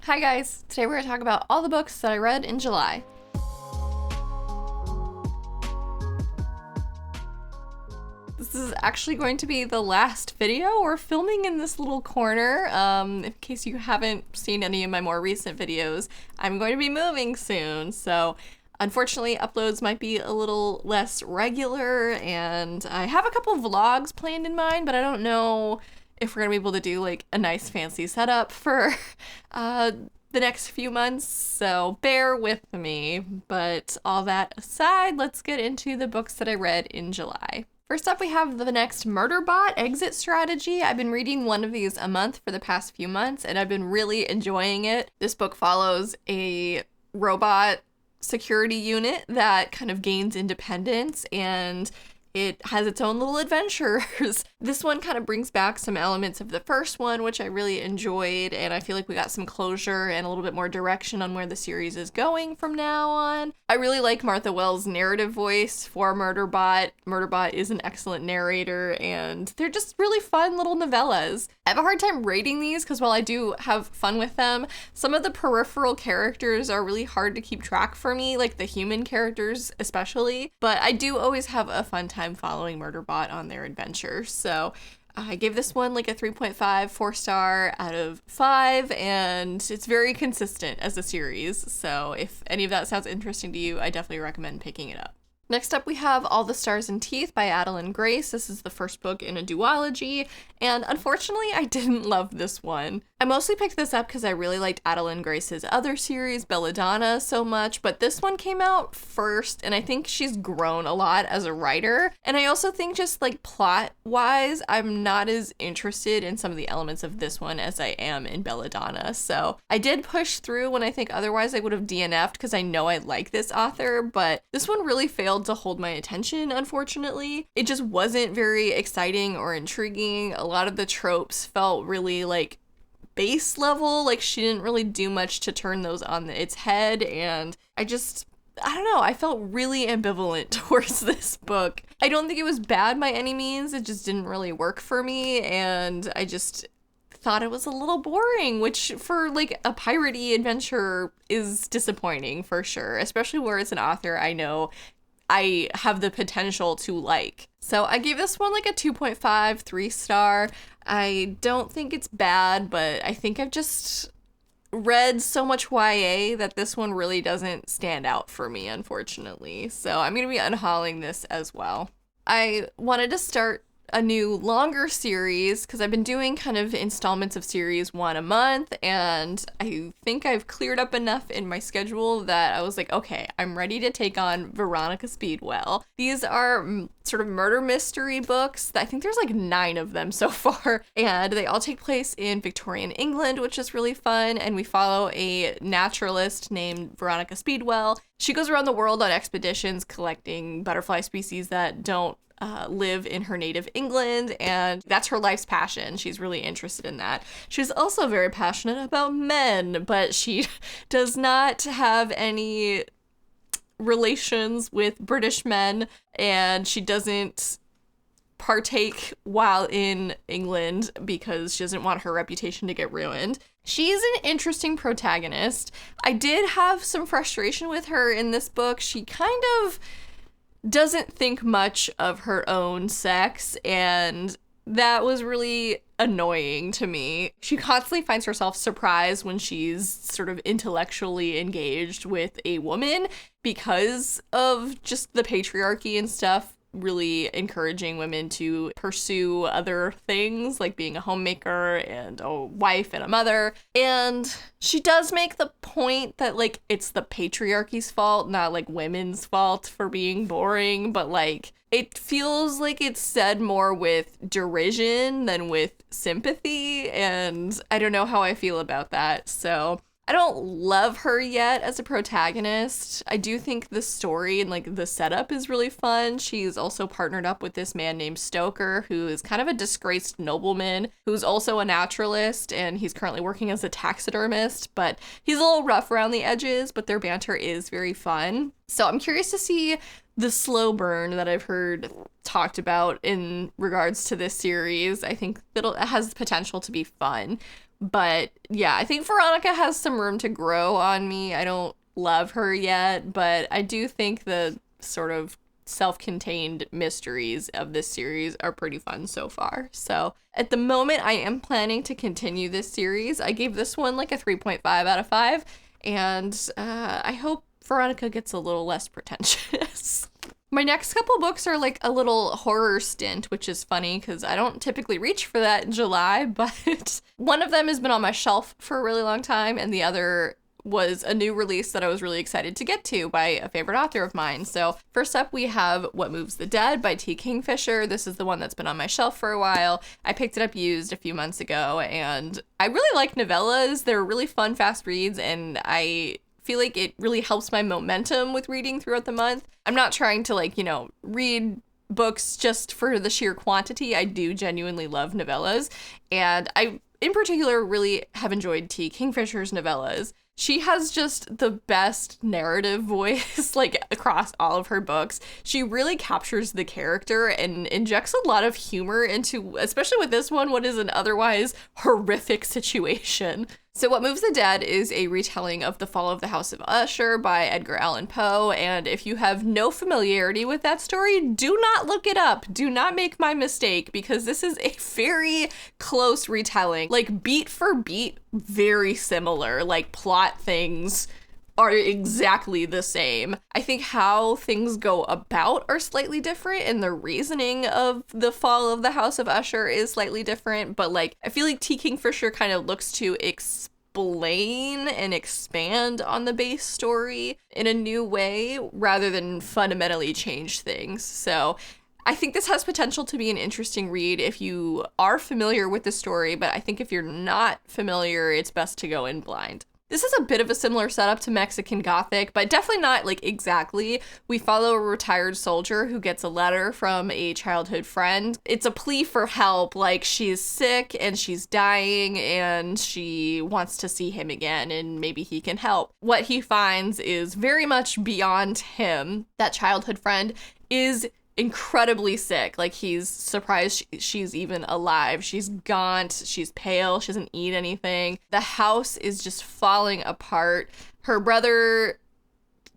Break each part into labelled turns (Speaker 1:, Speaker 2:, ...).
Speaker 1: Hi guys, today we're going to talk about all the books that I read in July. This is actually going to be the last video we're filming in this little corner. In case you haven't seen any of my more recent videos, I'm going to be moving soon, so unfortunately uploads might be a little less regular, and I have a couple vlogs planned in mind, but I don't know if we're gonna be able to do like a nice fancy setup for the next few months, so bear with me. But all that aside, let's get into the books that I read in July. First up, we have the next Murderbot Exit Strategy. I've been reading one of these a month for the past few months, and I've been really enjoying it. This book follows a robot security unit that kind of gains independence, and it has its own little adventures. This one kind of brings back some elements of the first one, which I really enjoyed, and I feel like we got some closure and a little bit more direction on where the series is going from now on. I really like Martha Wells' narrative voice for Murderbot. Murderbot is an excellent narrator, and they're just really fun little novellas. I have a hard time rating these because while I do have fun with them, some of the peripheral characters are really hard to keep track for me, like the human characters especially, but I do always have a fun time following Murderbot on their adventures. So I gave this one like a 3.5, 4-star out of 5, and it's very consistent as a series. So if any of that sounds interesting to you, I definitely recommend picking it up. Next up, we have All the Stars and Teeth by Adeline Grace. This is the first book in a duology, and unfortunately, I didn't love this one. I mostly picked this up because I really liked Adeline Grace's other series, Belladonna, so much, but this one came out first, and I think she's grown a lot as a writer. And I also think just like plot-wise, I'm not as interested in some of the elements of this one as I am in Belladonna. So I did push through when I think otherwise I would have DNF'd because I know I like this author, but this one really failed to hold my attention, unfortunately. It just wasn't very exciting or intriguing. A lot of the tropes felt really like base level, like she didn't really do much to turn those on its head, and I don't know, I felt really ambivalent towards this book. I don't think it was bad by any means, it just didn't really work for me, and I just thought it was a little boring, which for like a piratey adventure is disappointing for sure, especially where it's an author I know I have the potential to like. So I gave this one like a 2.5, 3-star. I don't think it's bad, but I think I've just read so much YA that this one really doesn't stand out for me, unfortunately. So I'm going to be unhauling this as well. I wanted to start a new longer series because I've been doing kind of installments of series 1 a month, and I think I've cleared up enough in my schedule that I was like, okay, I'm ready to take on Veronica Speedwell. These are sort of murder mystery books. I think there's like 9 of them so far, and they all take place in Victorian England, which is really fun, and we follow a naturalist named Veronica Speedwell. She goes around the world on expeditions collecting butterfly species that don't live in her native England, and that's her life's passion. She's really interested in that. She's also very passionate about men, but she does not have any relations with British men, and she doesn't partake while in England because she doesn't want her reputation to get ruined. She's an interesting protagonist. I did have some frustration with her in this book. She kind of doesn't think much of her own sex, and that was really annoying to me. She constantly finds herself surprised when she's sort of intellectually engaged with a woman because of just the patriarchy and stuff really encouraging women to pursue other things like being a homemaker and a wife and a mother. And she does make the point that like it's the patriarchy's fault, not like women's fault for being boring, but like it feels like it's said more with derision than with sympathy, and I don't know how I feel about that. So I don't love her yet as a protagonist. I do think the story and like the setup is really fun. She's also partnered up with this man named Stoker, who is kind of a disgraced nobleman who's also a naturalist, and he's currently working as a taxidermist, but he's a little rough around the edges, but their banter is very fun. So I'm curious to see the slow burn that I've heard talked about in regards to this series. I think it has potential to be fun. But yeah, I think Veronica has some room to grow on me. I don't love her yet, but I do think the sort of self-contained mysteries of this series are pretty fun so far. So at the moment, I am planning to continue this series. I gave this one like a 3.5 out of 5, and I hope Veronica gets a little less pretentious. My next couple books are like a little horror stint, which is funny because I don't typically reach for that in July, but one of them has been on my shelf for a really long time, and the other was a new release that I was really excited to get to by a favorite author of mine. So first up, we have What Moves the Dead by T. Kingfisher. This is the one that's been on my shelf for a while. I picked it up used a few months ago, and I really like novellas. They're really fun, fast reads, and I feel like it really helps my momentum with reading throughout the month. I'm not trying to read books just for the sheer quantity. I do genuinely love novellas, and I in particular really have enjoyed T. Kingfisher's novellas. She has just the best narrative voice, across all of her books. She really captures the character and injects a lot of humor into, especially with this one, what is an otherwise horrific situation. So What Moves the Dead is a retelling of The Fall of the House of Usher by Edgar Allan Poe, and if you have no familiarity with that story, do not look it up. Do not make my mistake, because this is a very close retelling. Beat for beat, very similar. Plot things are exactly the same. I think how things go about are slightly different, and the reasoning of the fall of the House of Usher is slightly different, but I feel like T. Kingfisher kind of looks to explain and expand on the base story in a new way rather than fundamentally change things. So I think this has potential to be an interesting read if you are familiar with the story, but I think if you're not familiar, it's best to go in blind. This is a bit of a similar setup to Mexican Gothic, but definitely not exactly. We follow a retired soldier who gets a letter from a childhood friend. It's a plea for help, she's sick and she's dying and she wants to see him again and maybe he can help. What he finds is very much beyond him. That childhood friend is incredibly sick. He's surprised she's even alive. She's gaunt, she's pale, she doesn't eat anything. The house is just falling apart. Her brother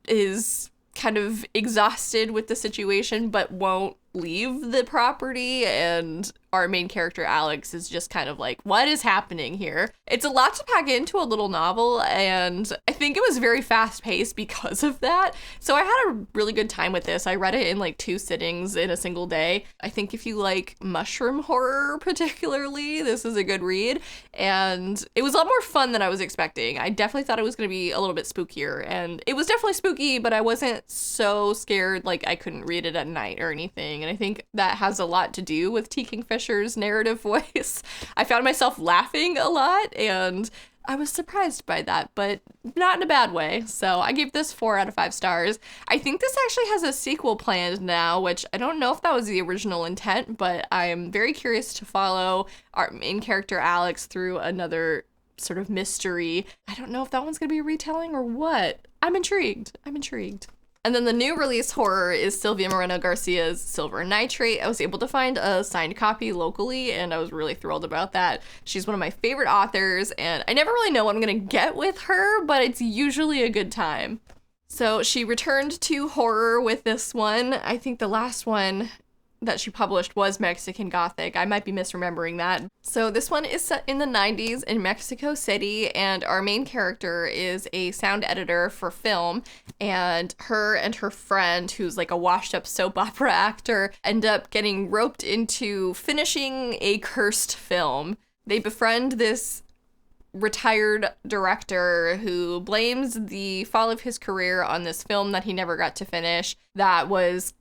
Speaker 1: is kind of exhausted with the situation but won't leave the property, and our main character Alex is just kind of what is happening here? It's a lot to pack into a little novel, and I think it was very fast paced because of that. So I had a really good time with this. I read it in 2 sittings in a single day. I think if you like mushroom horror particularly, this is a good read, and it was a lot more fun than I was expecting. I definitely thought it was going to be a little bit spookier, and it was definitely spooky, but I wasn't so scared I couldn't read it at night or anything. And I think that has a lot to do with T. Kingfisher's narrative voice. I found myself laughing a lot, and I was surprised by that, but not in a bad way. So I gave this 4 out of 5 stars. I think this actually has a sequel planned now, which I don't know if that was the original intent, but I'm very curious to follow our main character Alex through another sort of mystery. I don't know if that one's going to be a retelling or what. I'm intrigued. And then the new release horror is Sylvia Moreno Garcia's Silver and Nitrate. I was able to find a signed copy locally, and I was really thrilled about that. She's one of my favorite authors, and I never really know what I'm going to get with her, but it's usually a good time. So she returned to horror with this one. I think the last one that she published was Mexican Gothic. I might be misremembering that. So this one is set in the 90s in Mexico City, and our main character is a sound editor for film, and her friend, who's a washed up soap opera actor, end up getting roped into finishing a cursed film. They befriend this retired director who blames the fall of his career on this film that he never got to finish that was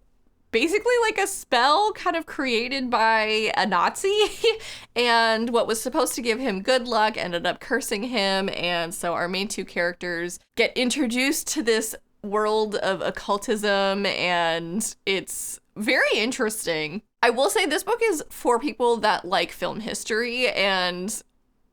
Speaker 1: basically a spell kind of created by a Nazi, and what was supposed to give him good luck ended up cursing him, and so our main 2 characters get introduced to this world of occultism, and it's very interesting. I will say this book is for people that like film history, and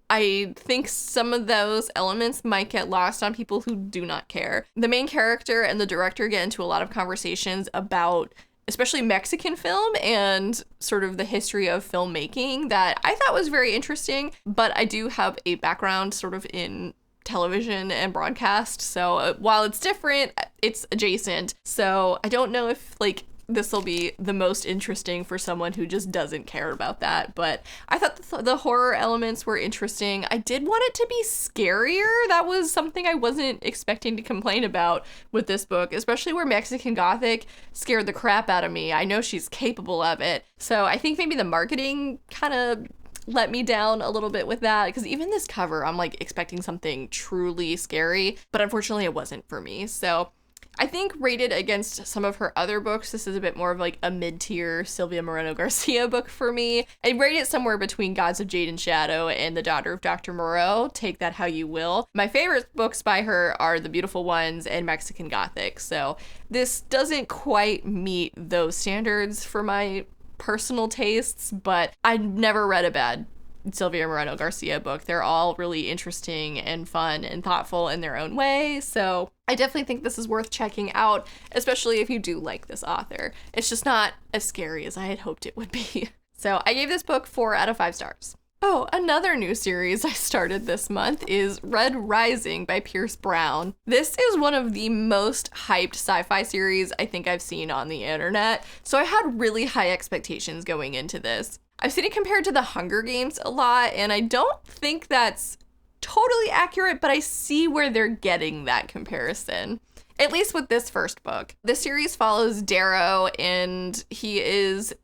Speaker 1: I think some of those elements might get lost on people who do not care. The main character and the director get into a lot of conversations about especially Mexican film and sort of the history of filmmaking that I thought was very interesting. But I do have a background sort of in television and broadcast, so while it's different, it's adjacent. So I don't know if like this will be the most interesting for someone who just doesn't care about that, but I thought the horror elements were interesting. I did want it to be scarier. That was something I wasn't expecting to complain about with this book, especially where Mexican Gothic scared the crap out of me. I know she's capable of it, so I think maybe the marketing kind of let me down a little bit with that, because even this cover, I'm like expecting something truly scary, but unfortunately it wasn't for me. So I think rated against some of her other books, this is a bit more of like a mid-tier Silvia Moreno Garcia book for me. I rate it somewhere between Gods of Jade and Shadow and The Daughter of Dr. Moreau. Take that how you will. My favorite books by her are The Beautiful Ones and Mexican Gothic, so this doesn't quite meet those standards for my personal tastes, but I've never read a bad Silvia Moreno Garcia book. They're all really interesting and fun and thoughtful in their own way, so I definitely think this is worth checking out, especially if you do like this author. It's just not as scary as I had hoped it would be. So I gave this book 4 out of 5 stars. Oh, another new series I started this month is Red Rising by Pierce Brown. This is one of the most hyped sci-fi series I think I've seen on the internet, so I had really high expectations going into this. I've seen it compared to The Hunger Games a lot, and I don't think that's totally accurate, but I see where they're getting that comparison, at least with this first book. This series follows Darrow, and he is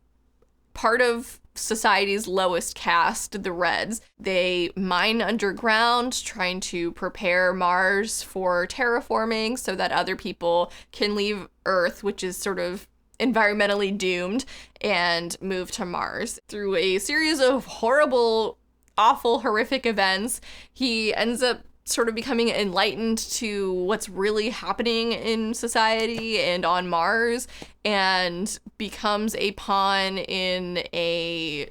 Speaker 1: part of society's lowest caste, the Reds. They mine underground, trying to prepare Mars for terraforming so that other people can leave Earth, which is sort of environmentally doomed, and move to Mars. Through a series of horrible, awful, horrific events, he ends up sort of becoming enlightened to what's really happening in society and on Mars, and becomes a pawn in a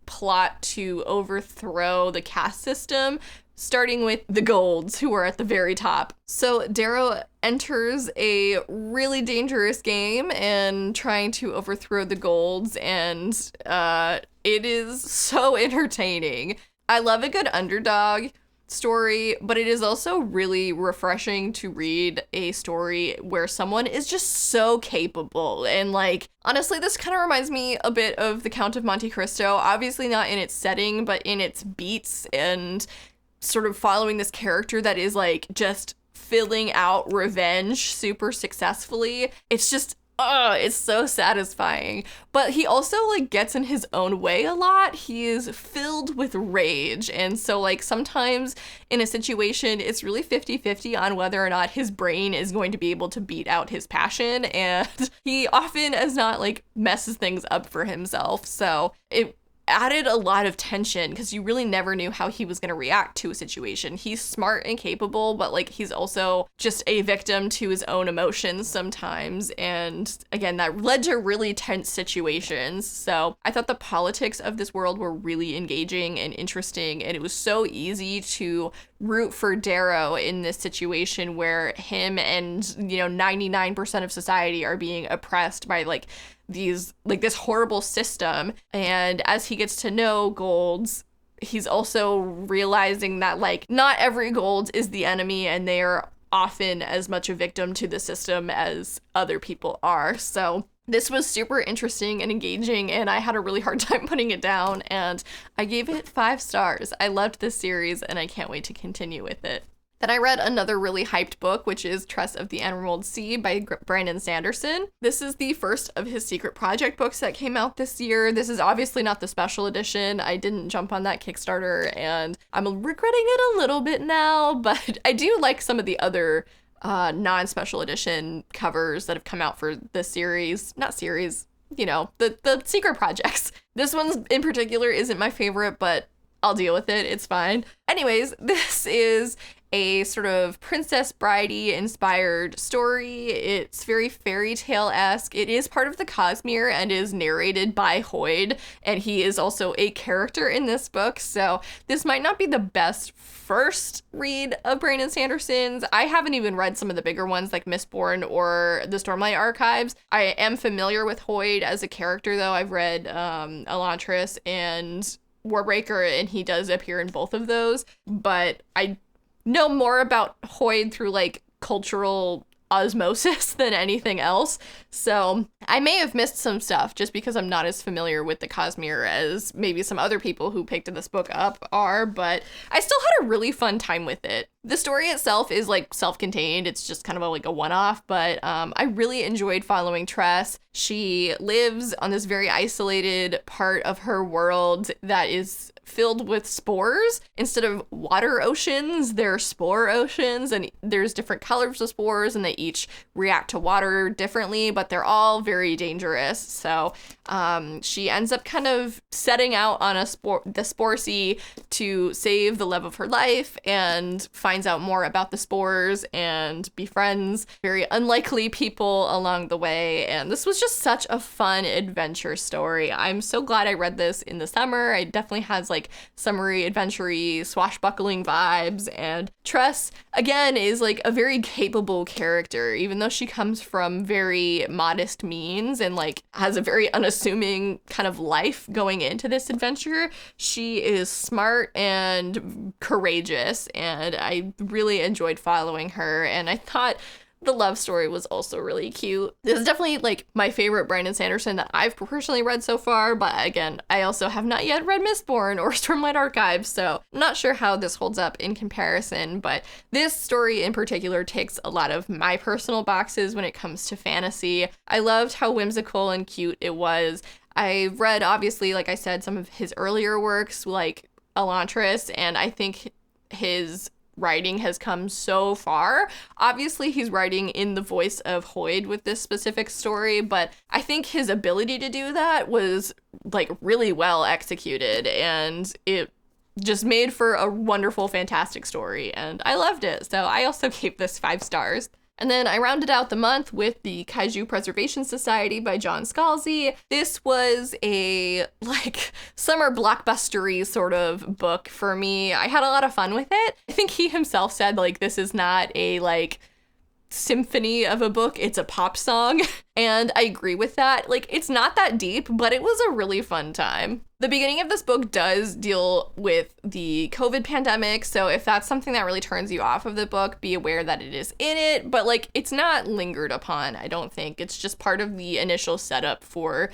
Speaker 1: plot to overthrow the caste system, starting with the Golds, who are at the very top. So Darrow enters a really dangerous game and trying to overthrow the Golds, and it is so entertaining. I love a good underdog story, but it is also really refreshing to read a story where someone is just so capable. And like, honestly, this kind of reminds me a bit of The Count of Monte Cristo, obviously not in its setting, but in its beats, and sort of following this character that is like just filling out revenge super successfully. It's just, it's so satisfying. But he also like gets in his own way a lot. He is filled with rage. And so like sometimes in a situation, it's really 50-50 on whether or not his brain is going to be able to beat out his passion. And he often as not like messes things up for himself. So it added a lot of tension because you really never knew how he was going to react to a situation. He's smart and capable, but like he's also just a victim to his own emotions sometimes. And again, that led to really tense situations. So I thought the politics of this world were really engaging and interesting, and it was so easy to root for Darrow in this situation where him and 99% of society are being oppressed by like this horrible system. And as he gets to know Golds, he's also realizing that like not every Gold is the enemy, and they are often as much a victim to the system as other people are. So this was super interesting and engaging, and I had a really hard time putting it down, and I gave it 5 stars. I loved this series, and I can't wait to continue with it. Then I read another really hyped book, which is Tress of the Emerald Sea by Brandon Sanderson. This is the first of his secret project books that came out this year. This is obviously not the special edition. I didn't jump on that Kickstarter, and I'm regretting it a little bit now, but I do like some of the other non-special edition covers that have come out for the series. Not series, the secret projects. This one in particular isn't my favorite, but I'll deal with it. It's fine. Anyways, this is a sort of Princess Bridey inspired story. It's very fairy tale-esque. It is part of the Cosmere and is narrated by Hoyd, and he is also a character in this book, so this might not be the best first read of Brandon Sanderson's. I haven't even read some of the bigger ones like Mistborn or the Stormlight Archives. I am familiar with Hoyd as a character, though. I've read Elantris and Warbreaker, and he does appear in both of those, but I know more about Hoyd through like cultural osmosis than anything else, so I may have missed some stuff just because I'm not as familiar with the Cosmere as maybe some other people who picked this book up are, but I still had a really fun time with it. The story itself is like self-contained. It's just kind of like a one-off, but I really enjoyed following Tress. She lives on this very isolated part of her world that is filled with spores. Instead of water oceans, they're spore oceans, and there's different colors of spores, and they each react to water differently, but they're all very dangerous. So she ends up kind of setting out on the spore sea to save the love of her life, and finds out more about the spores and befriends very unlikely people along the way. And this was just such a fun adventure story. I'm so glad I read this in the summer. It definitely has like summery, adventure-y, swashbuckling vibes, and Tress, again, is like a very capable character, even though she comes from very modest means and like has a very unassuming kind of life going into this adventure. She is smart and courageous, and I really enjoyed following her, and I thought the love story was also really cute. This is definitely like my favorite Brandon Sanderson that I've personally read so far, but again, I also have not yet read Mistborn or Stormlight Archives, so I'm not sure how this holds up in comparison, but this story in particular ticks a lot of my personal boxes when it comes to fantasy. I loved how whimsical and cute it was. I've read, obviously, like I said, some of his earlier works like Elantris, and I think his writing has come so far. Obviously, he's writing in the voice of Hoyd with this specific story, but I think his ability to do that was like really well executed, and it just made for a wonderful, fantastic story, and I loved it. So I also gave this 5 stars. And then I rounded out the month with the Kaiju Preservation Society by John Scalzi. This was a like summer blockbustery sort of book for me. I had a lot of fun with it. I think he himself said like this is not a like symphony of a book, it's a pop song. And I agree with that. Like, it's not that deep, but it was a really fun time. The beginning of this book does deal with the COVID pandemic, so if that's something that really turns you off of the book, be aware that it is in it, but like it's not lingered upon, I don't think. It's just part of the initial setup for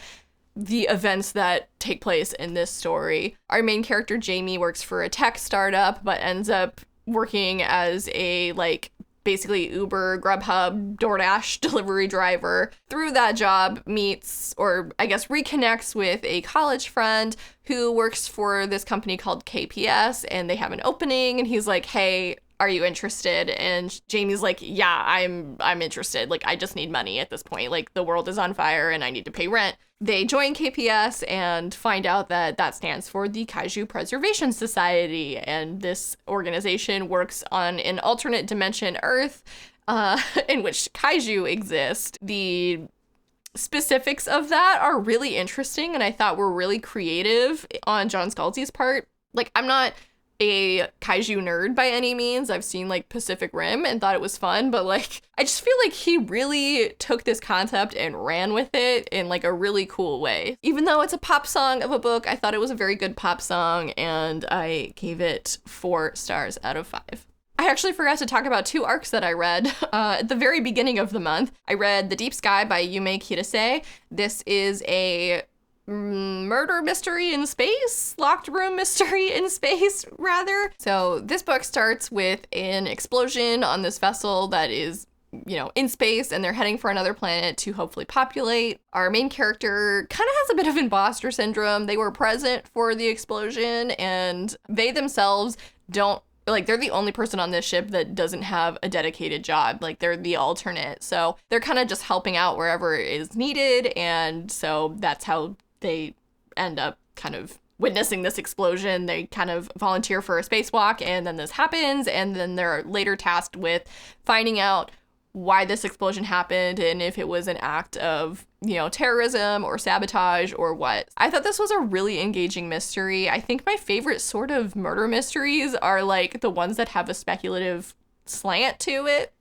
Speaker 1: the events that take place in this story. Our main character, Jamie, works for a tech startup, but ends up working as a like basically Uber, Grubhub, DoorDash delivery driver. Through that job, meets, or I guess reconnects with a college friend who works for this company called KPS, and they have an opening, and he's like, hey, are you interested? And Jamie's like, yeah, I'm interested. Like, I just need money at this point. Like, the world is on fire and I need to pay rent. They join KPS and find out that that stands for the Kaiju Preservation Society. And this organization works on an alternate dimension Earth in which kaiju exist. The specifics of that are really interesting, and I thought were really creative on John Scalzi's part. Like, I'm not a kaiju nerd by any means. I've seen like Pacific Rim and thought it was fun, but like I just feel like he really took this concept and ran with it in like a really cool way. Even though it's a pop song of a book, I thought it was a very good pop song, and I gave it 4 stars out of 5. I actually forgot to talk about 2 arcs that I read at the very beginning of the month. I read The Deep Sky by Yume Kirase. This is a murder mystery in space, locked room mystery in space, rather. So this book starts with an explosion on this vessel that is, you know, in space, and they're heading for another planet to hopefully populate. Our main character kind of has a bit of imposter syndrome. They were present for the explosion, and they themselves don't, like, they're the only person on this ship that doesn't have a dedicated job. Like, they're the alternate. So they're kind of just helping out wherever is needed, and so that's how they end up kind of witnessing this explosion. They kind of volunteer for a spacewalk, and then this happens, and then they're later tasked with finding out why this explosion happened and if it was an act of, you know, terrorism or sabotage or what. I thought this was a really engaging mystery. I think my favorite sort of murder mysteries are like the ones that have a speculative slant to it.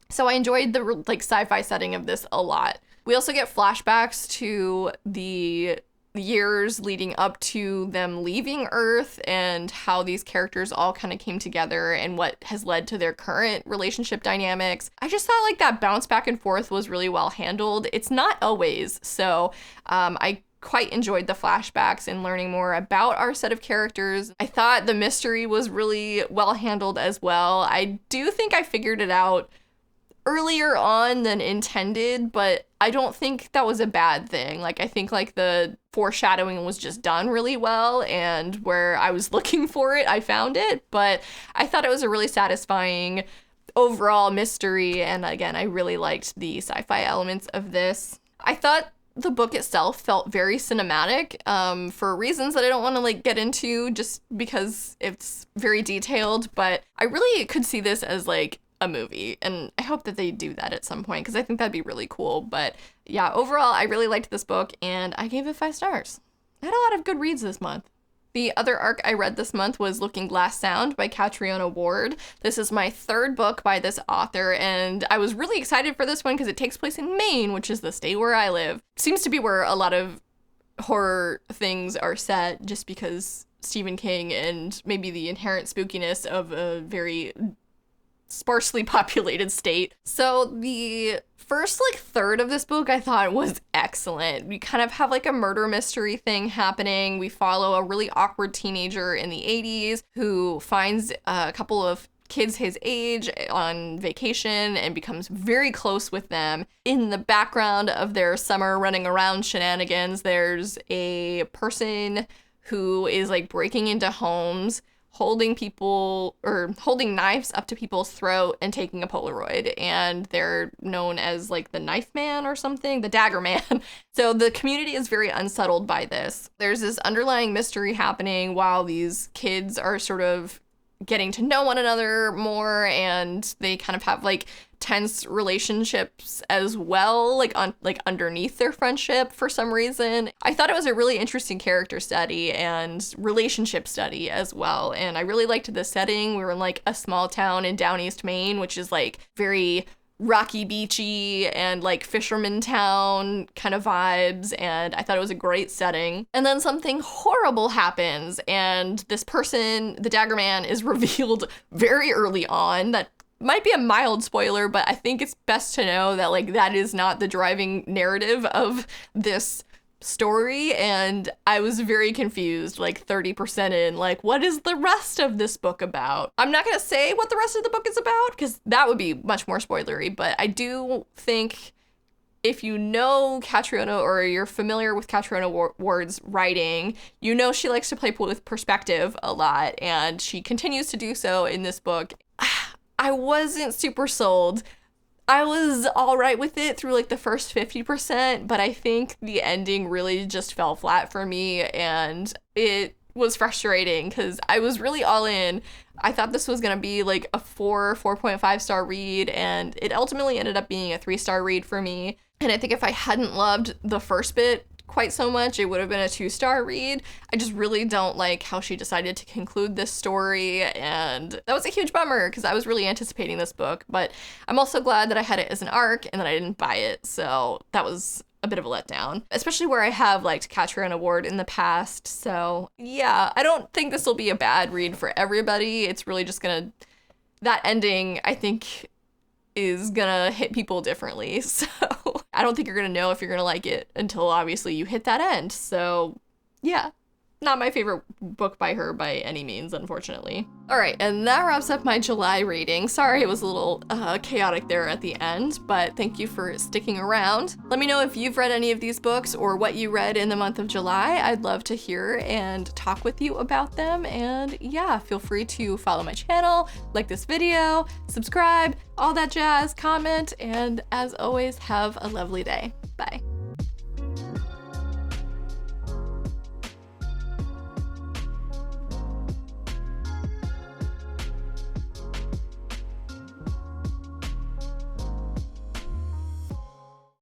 Speaker 1: So I enjoyed the like sci-fi setting of this a lot. We also get flashbacks to the years leading up to them leaving Earth and how these characters all kind of came together and what has led to their current relationship dynamics. I just thought like that bounce back and forth was really well handled. It's not always, so I quite enjoyed the flashbacks and learning more about our set of characters. I thought the mystery was really well handled as well. I do think I figured it out earlier on than intended, but I don't think that was a bad thing. Like, I think like the foreshadowing was just done really well, and where I was looking for it, I found it. But I thought it was a really satisfying overall mystery, and again, I really liked the sci-fi elements of this. I thought the book itself felt very cinematic, for reasons that I don't want to like get into just because it's very detailed, but I really could see this as like a movie, and I hope that they do that at some point because I think that'd be really cool. But yeah, overall I really liked this book and I gave it 5 stars. I had a lot of good reads this month. The other arc I read this month was Looking Glass Sound by Catriona Ward. This is my 3rd book by this author, and I was really excited for this one because it takes place in Maine, which is the state where I live. Seems to be where a lot of horror things are set, just because Stephen King and maybe the inherent spookiness of a very sparsely populated state. So the first like third of this book I thought was excellent. We kind of have like a murder mystery thing happening. We follow a really awkward teenager in the 80s who finds a couple of kids his age on vacation and becomes very close with them. In the background of their summer running around shenanigans, there's a person who is like breaking into homes, holding knives up to people's throat and taking a Polaroid, and they're known as like the Knife Man or something, the Dagger Man. So the community is very unsettled by this. There's this underlying mystery happening while these kids are sort of getting to know one another more, and they kind of have like tense relationships as well, like underneath their friendship for some reason. I thought it was a really interesting character study and relationship study as well, and I really liked the setting. We were in like a small town in Down East Maine, which is like very rocky beachy and like fisherman town kind of vibes, and I thought it was a great setting. And then something horrible happens, and this person, the Dagger Man, is revealed very early on. That might be a mild spoiler, but I think it's best to know that like that is not the driving narrative of this story, and I was very confused like 30% in, like, what is the rest of this book about? I'm not gonna say what the rest of the book is about because that would be much more spoilery, but I do think if you know Catriona or you're familiar with Catriona Ward's writing, you know she likes to play with perspective a lot, and she continues to do so in this book. I wasn't super sold. I was all right with it through like the first 50%, but I think the ending really just fell flat for me, and it was frustrating because I was really all in. I thought this was gonna be like a 4.5 star read, and it ultimately ended up being a 3-star read for me. And I think if I hadn't loved the first bit quite so much, it would have been a 2-star read. I just really don't like how she decided to conclude this story, and that was a huge bummer because I was really anticipating this book. But I'm also glad that I had it as an arc and that I didn't buy it, so that was a bit of a letdown, especially where I have liked Catriona Ward in the past. So yeah, I don't think this will be a bad read for everybody. It's really just gonna, that ending I think is gonna hit people differently, so I don't think you're gonna know if you're gonna like it until obviously you hit that end. So yeah, not my favorite book by her by any means, unfortunately. All right, and that wraps up my July reading. Sorry it was a little chaotic there at the end, but thank you for sticking around. Let me know if you've read any of these books or what you read in the month of July. I'd love to hear and talk with you about them. And yeah, feel free to follow my channel, like this video, subscribe, all that jazz, comment, and as always, have a lovely day. Bye.